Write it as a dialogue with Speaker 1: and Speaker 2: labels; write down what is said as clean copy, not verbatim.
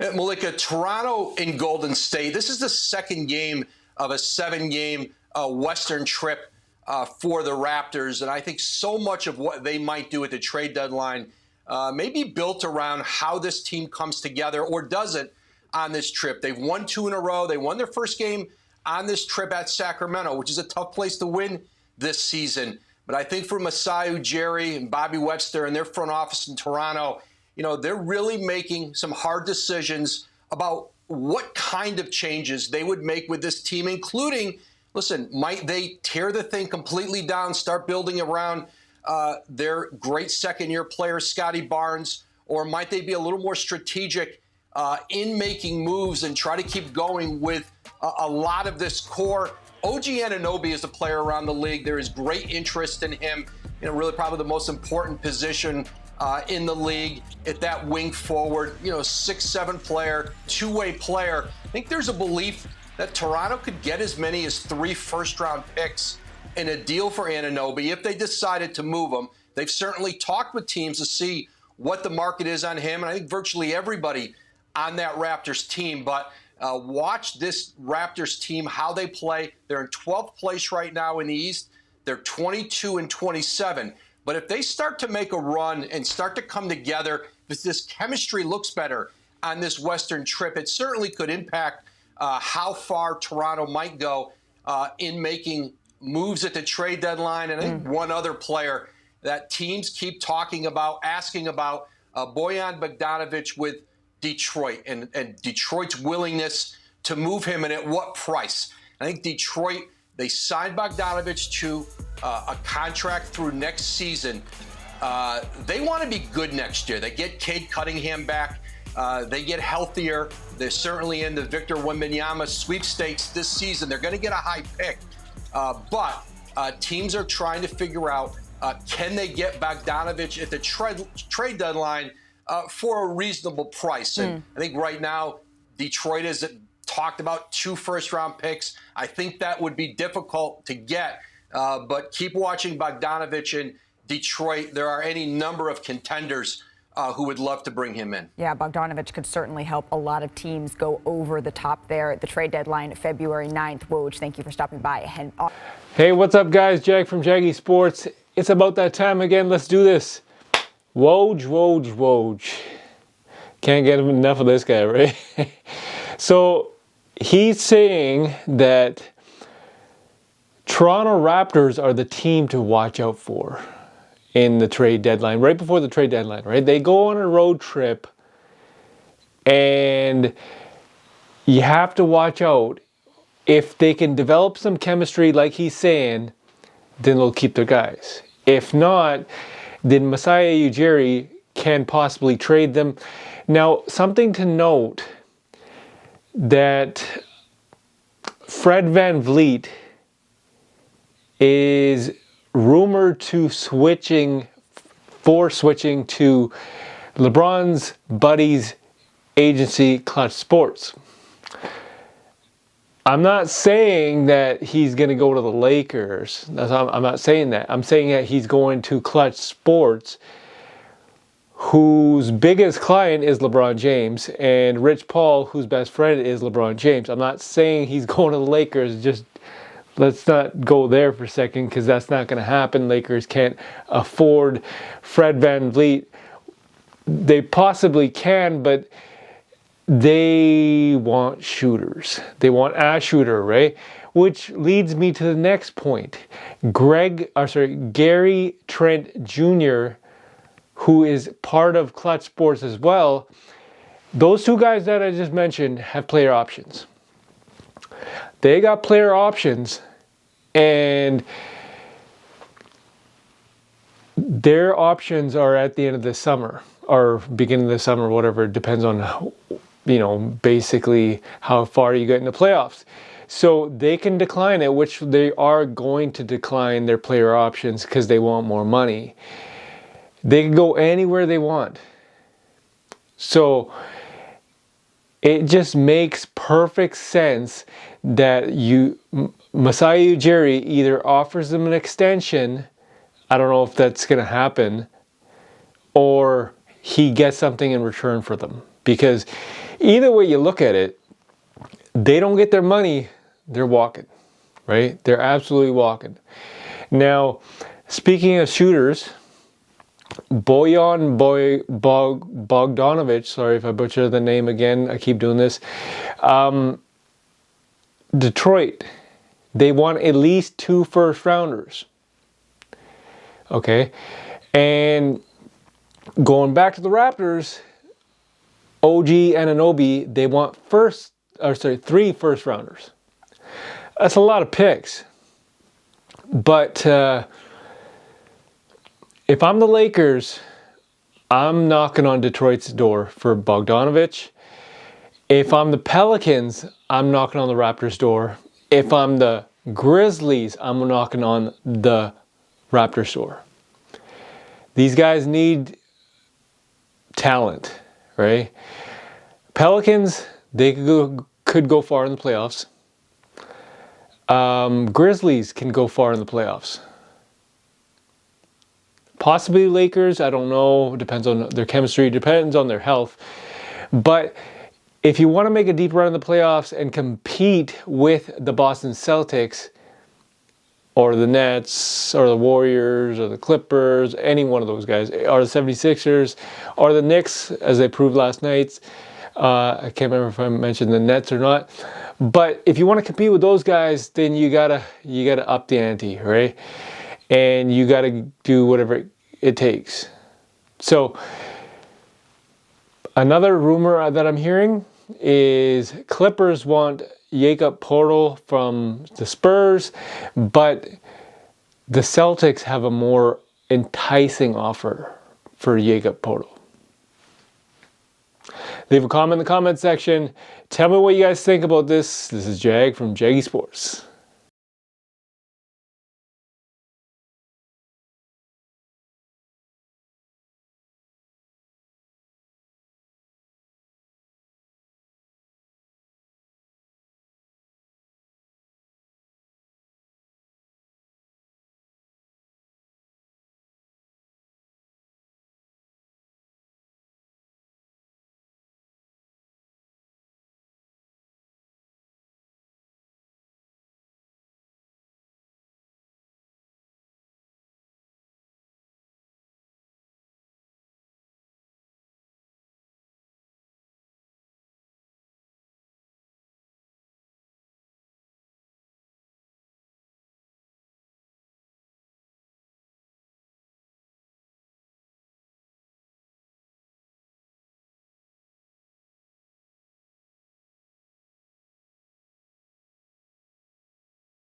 Speaker 1: Malika, Toronto and Golden State. This is the second game of a 7-game Western trip for the Raptors. And I think so much of what they might do at the trade deadline may be built around how this team comes together or doesn't on this trip. They've won 2 in a row. They won their first game on this trip at Sacramento, which is a tough place to win this season. But I think for Masai Ujiri and Bobby Webster and their front office in Toronto, they're really making some hard decisions about what kind of changes they would make with this team, including, listen, might they tear the thing completely down, start building around their great second-year player, Scotty Barnes, or might they be a little more strategic in making moves and try to keep going with a lot of this core? OG Anunoby is a player around the league. There is great interest in him, really probably the most important position in the league at that wing forward, 6'7" player, two-way player. I think there's a belief that Toronto could get as many as 3 first-round picks in a deal for Anunoby if they decided to move him. They've certainly talked with teams to see what the market is on him, and I think virtually everybody on that Raptors team. But watch this Raptors team, how they play. They're in 12th place right now in the East. They're 22-27. But if they start to make a run and start to come together, if this chemistry looks better on this Western trip, it certainly could impact how far Toronto might go in making moves at the trade deadline. And I think one other player that teams keep talking about, asking about, Bojan Bogdanovic with Detroit and Detroit's willingness to move him and at what price. I think Detroit, they signed Bogdanovic to a contract through next season. They want to be good next year. They get Cade Cunningham back. They get healthier. They're certainly in the Victor Wembanyama sweepstakes this season. They're going to get a high pick. But teams are trying to figure out, can they get Bogdanovic at the trade deadline for a reasonable price? And I think right now, Detroit has talked about 2 first-round picks. I think that would be difficult to get. But keep watching Bogdanovic in Detroit. There are any number of contenders who would love to bring him in.
Speaker 2: Yeah, Bogdanovic could certainly help a lot of teams go over the top there at the trade deadline, February 9th. Woj, thank you for stopping by.
Speaker 3: Hey, what's up, guys? Jag from Jaggy Sports. It's about that time again. Let's do this. Woj. Can't get enough of this guy, right? So he's saying that Toronto Raptors are the team to watch out for in the trade deadline, right before the trade deadline, right? They go on a road trip and you have to watch out. If they can develop some chemistry like he's saying, then they'll keep their guys. If not, then Masai Ujiri can possibly trade them. Now, something to note that Fred VanVleet is rumored to switching to LeBron's buddy's agency, Clutch Sports. I'm not saying that he's going to go to the Lakers. I'm not saying that. I'm saying that he's going to Clutch Sports, whose biggest client is LeBron James, and Rich Paul, whose best friend is LeBron James. I'm not saying he's going to the Lakers. Just let's not go there for a second, because that's not going to happen. Lakers can't afford Fred VanVleet. They possibly can, but they want shooters. They want a shooter, right? Which leads me to the next point. Gary Trent Jr., who is part of Clutch Sports as well. Those 2 guys that I just mentioned have player options. They got player options, and their options are at the end of the summer or beginning of the summer, whatever. It depends on, basically how far you get in the playoffs. So they can decline it, which they are going to decline their player options because they want more money. They can go anywhere they want. So it just makes perfect sense that Masai Ujiri either offers them an extension, I don't know if that's going to happen, or he gets something in return for them. Because either way you look at it, they don't get their money, they're walking, right? They're absolutely walking. Now, speaking of shooters, Bogdanovic, sorry if I butcher the name again, I keep doing this. Detroit, they want at least 2 first-rounders. Okay? And going back to the Raptors, OG Anunoby, they want 3 first-rounders. That's a lot of picks. But if I'm the Lakers, I'm knocking on Detroit's door for Bogdanovic. If I'm the Pelicans, I'm knocking on the Raptors' door. If I'm the Grizzlies, I'm knocking on the Raptors' door. These guys need talent, right? Pelicans, they could go far in the playoffs. Grizzlies can go far in the playoffs. Possibly Lakers, I don't know. Depends on their chemistry, depends on their health. But if you want to make a deep run in the playoffs and compete with the Boston Celtics or the Nets or the Warriors or the Clippers, any one of those guys, or the 76ers or the Knicks, as they proved last night. I can't remember if I mentioned the Nets or not. But if you want to compete with those guys, then you gotta up the ante, right? And you gotta do whatever it takes. So another rumor that I'm hearing is Clippers want Jakob Poeltl from the Spurs, but the Celtics have a more enticing offer for Jakob Poeltl. Leave a comment in the comment section. Tell me what you guys think about this. This is Jag from Jaggy Sports.